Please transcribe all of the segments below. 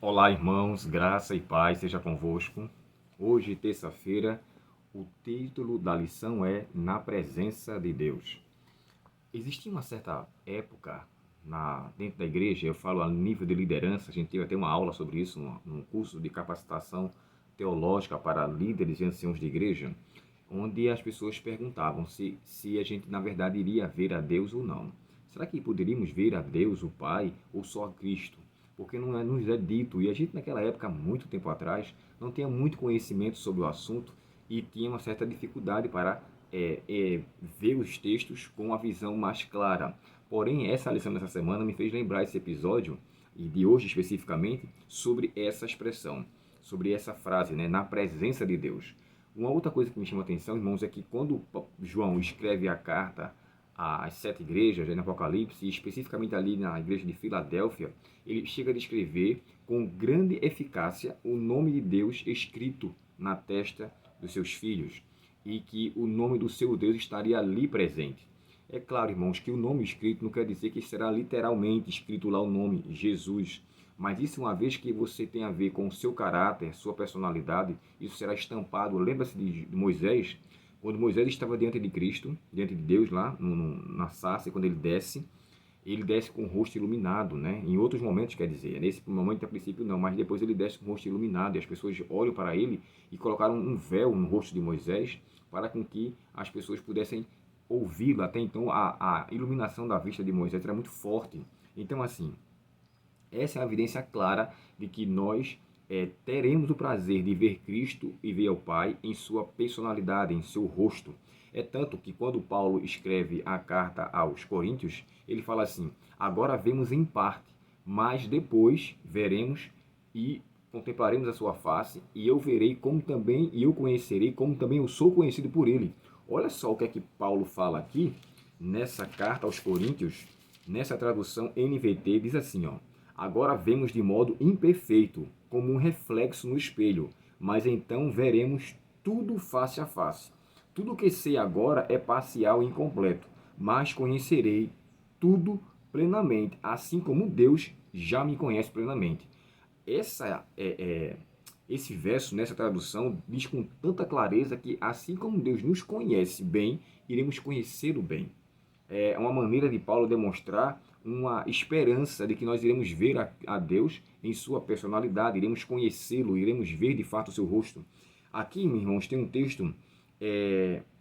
Olá, irmãos, graça e paz seja convosco. Hoje, terça-feira, o título da lição é Na Presença de Deus. Existia uma certa época dentro da igreja, eu falo a nível de liderança, a gente teve até uma aula sobre isso num curso de capacitação teológica para líderes e anciãos de igreja, onde as pessoas perguntavam se a gente, na verdade, iria ver a Deus ou não. Será que poderíamos ver a Deus, o Pai, ou só a Cristo? Porque não nos é dito, e a gente naquela época, muito tempo atrás, não tinha muito conhecimento sobre o assunto e tinha uma certa dificuldade para ver os textos com uma visão mais clara. Porém, essa lição dessa semana me fez lembrar esse episódio, e de hoje especificamente, sobre essa expressão, sobre essa frase, né, na presença de Deus. Uma outra coisa que me chama a atenção, irmãos, é que quando João escreve a carta às 7 igrejas, no Apocalipse, e especificamente ali na igreja de Filadélfia, ele chega a descrever com grande eficácia o nome de Deus escrito na testa dos seus filhos e que o nome do seu Deus estaria ali presente. É claro, irmãos, que o nome escrito não quer dizer que será literalmente escrito lá o nome Jesus, mas isso, uma vez que você tem a ver com o seu caráter, sua personalidade, isso será estampado. Lembra-se de Moisés? Quando Moisés estava diante de Cristo, diante de Deus lá na sarça, quando ele desce com o rosto iluminado, né? Em outros momentos, quer dizer, nesse momento a princípio não, mas depois ele desce com o rosto iluminado e as pessoas olham para ele e colocaram um véu no rosto de Moisés para com que as pessoas pudessem ouvi-lo. Até então a iluminação da vista de Moisés era muito forte. Então, assim, essa é a evidência clara de que nós teremos o prazer de ver Cristo e ver o Pai em sua personalidade, em seu rosto. É tanto que quando Paulo escreve a carta aos Coríntios, ele fala assim: agora vemos em parte, mas depois veremos e contemplaremos a sua face, e eu verei como também, e eu conhecerei como também eu sou conhecido por ele. Olha só o que é que Paulo fala aqui nessa carta aos Coríntios, nessa tradução NVT, diz assim, ó: agora vemos de modo imperfeito, como um reflexo no espelho, mas então veremos tudo face a face. Tudo o que sei agora é parcial e incompleto, mas conhecerei tudo plenamente, assim como Deus já me conhece plenamente. Essa esse verso, nessa tradução, diz com tanta clareza que, assim como Deus nos conhece bem, iremos conhecê-lo bem. É uma maneira de Paulo demonstrar uma esperança de que nós iremos ver a Deus em sua personalidade, iremos conhecê-lo, iremos ver de fato o seu rosto. Aqui, meus irmãos, tem um texto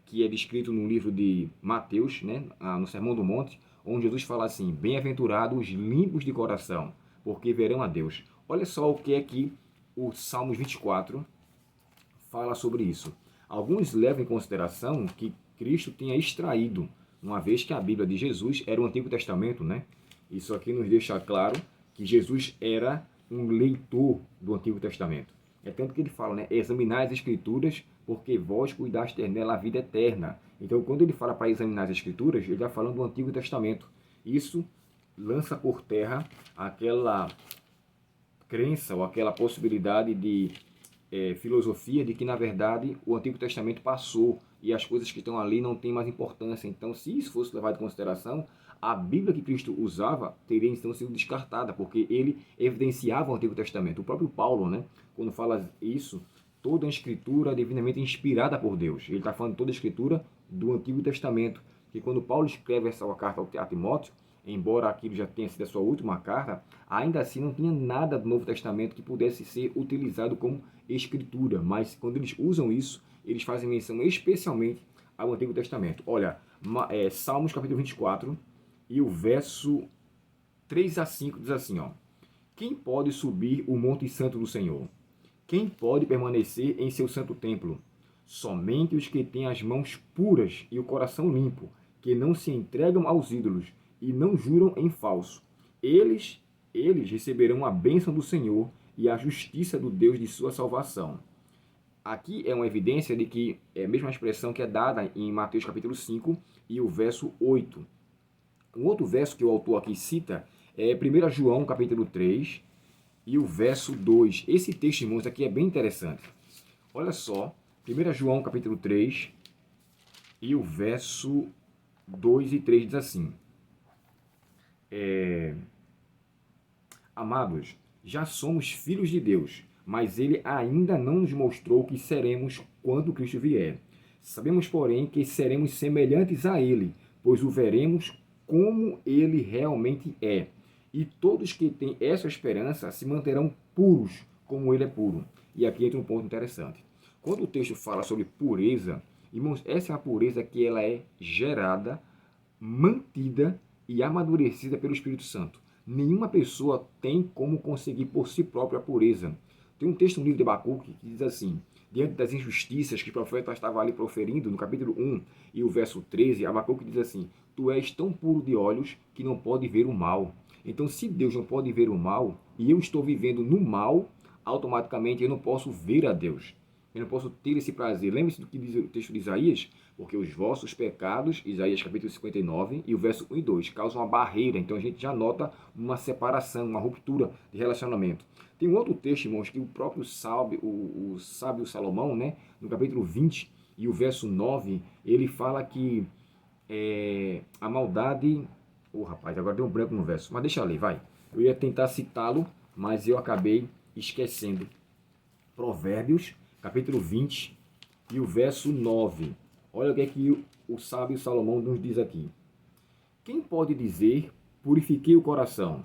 que é descrito no livro de Mateus, né, no Sermão do Monte, onde Jesus fala assim: bem-aventurados os limpos de coração, porque verão a Deus. Olha só o que é que o Salmos 24 fala sobre isso. Alguns levam em consideração que Cristo tenha extraído, uma vez que a Bíblia de Jesus era o Antigo Testamento, né? Isso aqui nos deixa claro que Jesus era um leitor do Antigo Testamento. É tanto que ele fala, né? Examinai as Escrituras, porque vós cuidaste nela a vida eterna. Então, quando ele fala para examinar as Escrituras, ele está falando do Antigo Testamento. Isso lança por terra aquela crença ou aquela possibilidade de filosofia de que, na verdade, o Antigo Testamento passou e as coisas que estão ali não têm mais importância. Então, se isso fosse levado em consideração, a Bíblia que Cristo usava teria então sido descartada, porque ele evidenciava o Antigo Testamento. O próprio Paulo, né, quando fala isso, toda a escritura é divinamente inspirada por Deus. Ele está falando de toda a escritura do Antigo Testamento. Que quando Paulo escreve essa carta a Timóteo, embora aquilo já tenha sido a sua última carta, ainda assim não tinha nada do Novo Testamento que pudesse ser utilizado como escritura. Mas quando eles usam isso, eles fazem menção especialmente ao Antigo Testamento. Olha, Salmos capítulo 24 e o verso 3 a 5 diz assim, ó: quem pode subir o monte santo do Senhor? Quem pode permanecer em seu santo templo? Somente os que têm as mãos puras e o coração limpo, que não se entregam aos ídolos e não juram em falso. Eles receberão a bênção do Senhor e a justiça do Deus de sua salvação. Aqui é uma evidência de que é a mesma expressão que é dada em Mateus capítulo 5 e o verso 8. Um outro verso que o autor aqui cita é 1 João capítulo 3 e o verso 2. Esse texto, irmãos, aqui é bem interessante. Olha só, 1 João capítulo 3 e o verso 2 e 3 diz assim: Amados, já somos filhos de Deus, mas ele ainda não nos mostrou o que seremos quando Cristo vier. Sabemos, porém, que seremos semelhantes a ele, pois o veremos como ele realmente é. E todos que têm essa esperança se manterão puros, como ele é puro. E aqui entra um ponto interessante. Quando o texto fala sobre pureza, irmãos, essa é a pureza que ela é gerada, mantida e amadurecida pelo Espírito Santo. Nenhuma pessoa tem como conseguir por si própria a pureza. Tem um texto no livro de Abacuque que diz assim: diante das injustiças que o profeta estava ali proferindo, no capítulo 1 e o verso 13, Abacuque diz assim: tu és tão puro de olhos que não pode ver o mal. Então, se Deus não pode ver o mal, e eu estou vivendo no mal, automaticamente eu não posso ver a Deus. Eu não posso ter esse prazer. Lembre-se do que diz o texto de Isaías, porque os vossos pecados, Isaías capítulo 59, e o verso 1 e 2, causam uma barreira. Então a gente já nota uma separação, uma ruptura de relacionamento. Tem um outro texto, irmãos, que o próprio sábio, o sábio Salomão, né, no capítulo 20 e o verso 9, ele fala que a maldade... rapaz, agora deu um branco no verso, mas deixa eu ler, vai. Eu ia tentar citá-lo, mas eu acabei esquecendo. Provérbios, capítulo 20 e o verso 9. Olha o que é que o sábio Salomão nos diz aqui. Quem pode dizer, purifiquei o coração,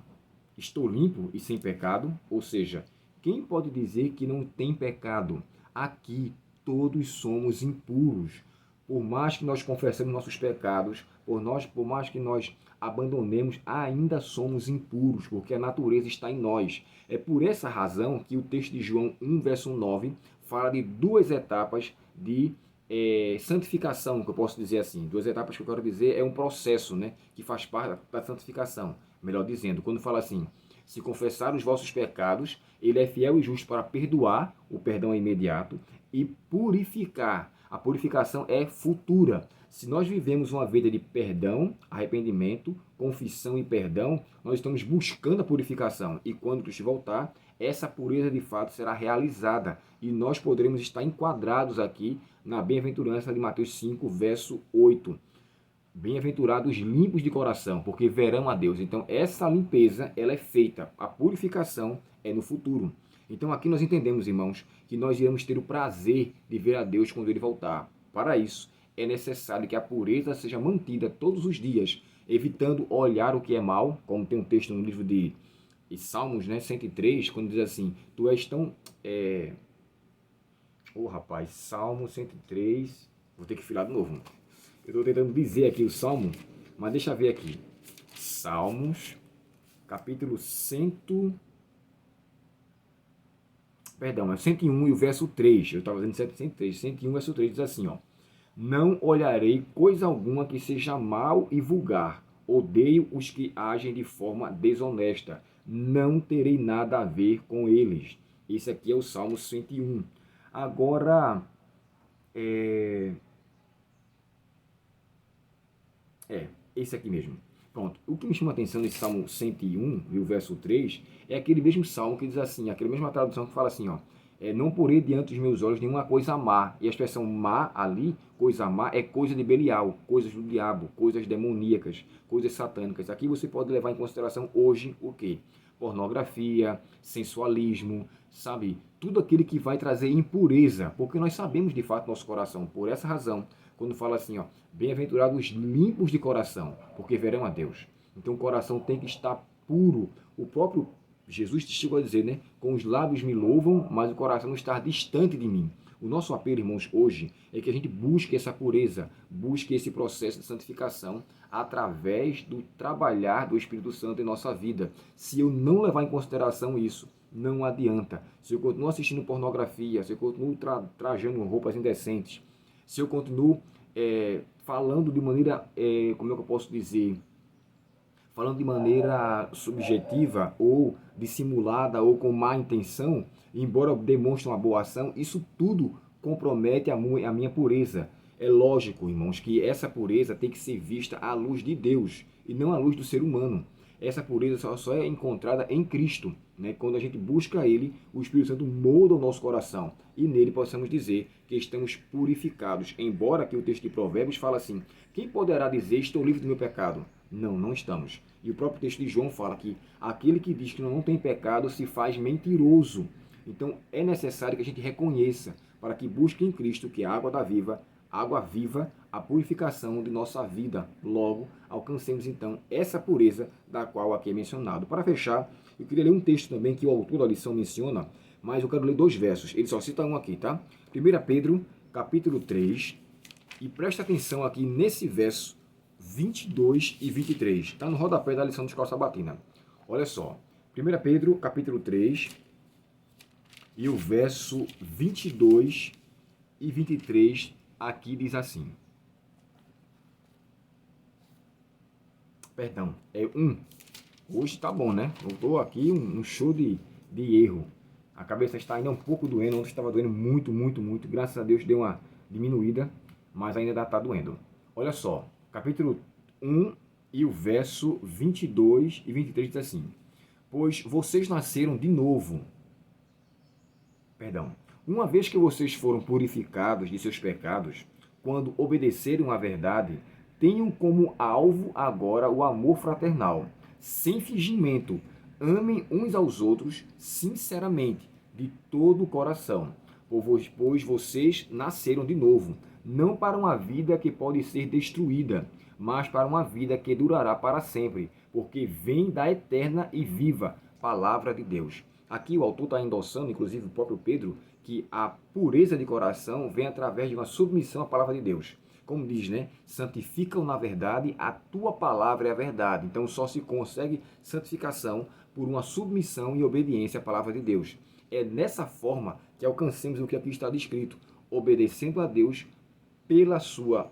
estou limpo e sem pecado? Ou seja, quem pode dizer que não tem pecado? Aqui todos somos impuros. Por mais que nós confessemos nossos pecados, por mais que nós abandonemos, ainda somos impuros, porque a natureza está em nós. É por essa razão que o texto de João 1, verso 9, fala de duas etapas de santificação, que eu posso dizer assim. Duas etapas que eu quero dizer é um processo, né, que faz parte da santificação. Melhor dizendo, quando fala assim: se confessar os vossos pecados, ele é fiel e justo para perdoar, o perdão é imediato, e purificar. A purificação é futura. Se nós vivemos uma vida de perdão, arrependimento, confissão e perdão, nós estamos buscando a purificação. E quando Cristo voltar, essa pureza de fato será realizada. E nós poderemos estar enquadrados aqui na bem-aventurança de Mateus 5, verso 8. Bem-aventurados limpos de coração, porque verão a Deus. Então, essa limpeza, ela é feita. A purificação é no futuro. Então, aqui nós entendemos, irmãos, que nós iremos ter o prazer de ver a Deus quando Ele voltar. Para isso, é necessário que a pureza seja mantida todos os dias, evitando olhar o que é mal, como tem um texto no livro de Salmos, né, 103, quando diz assim: tu és tão... rapaz, Salmo 103... Vou ter que filar de novo. Eu estou tentando dizer aqui o Salmo, mas deixa eu ver aqui. Salmos, capítulo 100... Perdão, é 101 e o verso 3. Eu estava dizendo 103. 101, verso 3 diz assim, ó: não olharei coisa alguma que seja mal e vulgar. Odeio os que agem de forma desonesta. Não terei nada a ver com eles. Esse aqui é o Salmo 101. Agora, esse aqui mesmo. Pronto. O que me chama a atenção nesse Salmo 101 e o verso 3 é aquele mesmo salmo que diz assim, aquela mesma tradução que fala assim, ó: não porei diante dos meus olhos nenhuma coisa má. E a expressão má ali, coisa má, é coisa de Belial, coisas do diabo, coisas demoníacas, coisas satânicas. Aqui você pode levar em consideração hoje o quê? Pornografia, sensualismo, sabe? Tudo aquilo que vai trazer impureza, porque nós sabemos de fato nosso coração. Por essa razão, quando fala assim, ó: bem-aventurados limpos de coração, porque verão a Deus. Então o coração tem que estar puro. O próprio Jesus chegou a dizer, né? Com os lábios me louvam, mas o coração não está distante de mim. O nosso apelo, irmãos, hoje é que a gente busque essa pureza, busque esse processo de santificação através do trabalhar do Espírito Santo em nossa vida. Se eu não levar em consideração isso, não adianta. Se eu continuo assistindo pornografia, se eu continuo trajando roupas indecentes, se eu continuo falando de maneira, como é que eu posso dizer, falando de maneira subjetiva ou dissimulada ou com má intenção, embora demonstre uma boa ação, isso tudo compromete a minha pureza. É lógico, irmãos, que essa pureza tem que ser vista à luz de Deus e não à luz do ser humano. Essa pureza só é encontrada em Cristo, né? Quando a gente busca Ele, o Espírito Santo molda o nosso coração e nele possamos dizer que estamos purificados. Embora que o texto de Provérbios fala assim: quem poderá dizer estou livre do meu pecado? Não, não estamos. E o próprio texto de João fala que aquele que diz que não tem pecado se faz mentiroso. Então é necessário que a gente reconheça, para que busque em Cristo, que é a água viva, a purificação de nossa vida. Logo, alcancemos então essa pureza da qual aqui é mencionado. Para fechar, eu queria ler um texto também que o autor da lição menciona, mas eu quero ler 2 versos. Ele só cita um aqui, tá? 1 Pedro, capítulo 3, e presta atenção aqui nesse verso 22 e 23. Está no rodapé da lição de escola sabatina. Olha só. 1 Pedro, capítulo 3, e o verso 22 e 23 aqui diz assim. Perdão, é 1. Hoje tá bom, né? Eu tô aqui um show de erro. A cabeça está ainda um pouco doendo. Ontem estava doendo muito, muito, muito. Graças a Deus deu uma diminuída, mas ainda está doendo. Olha só, capítulo 1 e o verso 22 e 23 diz assim. Pois vocês nasceram de novo. Perdão. Uma vez que vocês foram purificados de seus pecados, quando obedeceram à verdade, tenham como alvo agora o amor fraternal, sem fingimento. Amem uns aos outros sinceramente, de todo o coração, pois vocês nasceram de novo, não para uma vida que pode ser destruída, mas para uma vida que durará para sempre, porque vem da eterna e viva palavra de Deus. Aqui o autor está endossando, inclusive o próprio Pedro, que a pureza de coração vem através de uma submissão à palavra de Deus. Como diz, né? Santifica-o na verdade, a tua palavra é a verdade. Então só se consegue santificação por uma submissão e obediência à palavra de Deus. É nessa forma que alcancemos o que aqui está descrito, obedecendo a Deus pela sua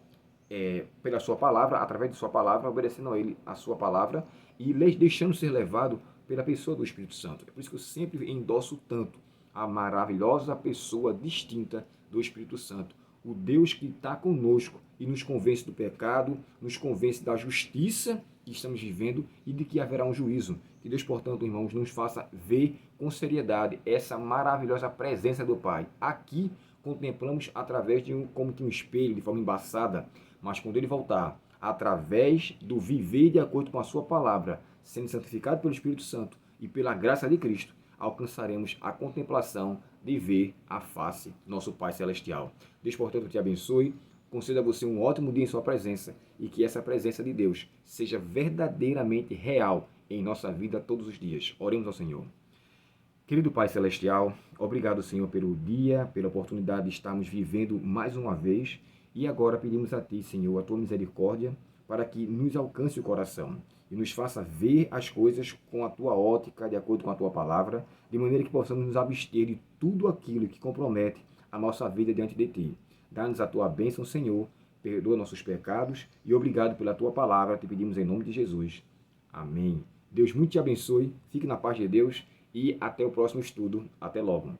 palavra, através de sua palavra, obedecendo a Ele a sua palavra e deixando ser levado pela pessoa do Espírito Santo. É por isso que eu sempre endosso tanto a maravilhosa pessoa distinta do Espírito Santo. O Deus que está conosco e nos convence do pecado, nos convence da justiça que estamos vivendo e de que haverá um juízo. Que Deus, portanto, irmãos, nos faça ver com seriedade essa maravilhosa presença do Pai. Aqui contemplamos através de como que um espelho, de forma embaçada, mas quando Ele voltar, através do viver de acordo com a sua palavra, sendo santificado pelo Espírito Santo e pela graça de Cristo, alcançaremos a contemplação de ver a face do nosso Pai Celestial. Deus, portanto, te abençoe, conceda a você um ótimo dia em sua presença e que essa presença de Deus seja verdadeiramente real em nossa vida todos os dias. Oremos ao Senhor. Querido Pai Celestial, obrigado, Senhor, pelo dia, pela oportunidade de estarmos vivendo mais uma vez e agora pedimos a Ti, Senhor, a Tua misericórdia para que nos alcance o coração e nos faça ver as coisas com a Tua ótica, de acordo com a Tua palavra, de maneira que possamos nos abster de tudo aquilo que compromete a nossa vida diante de Ti. Dá-nos a Tua bênção, Senhor, perdoa nossos pecados e obrigado pela Tua palavra, te pedimos em nome de Jesus. Amém. Deus muito te abençoe, fique na paz de Deus e até o próximo estudo. Até logo.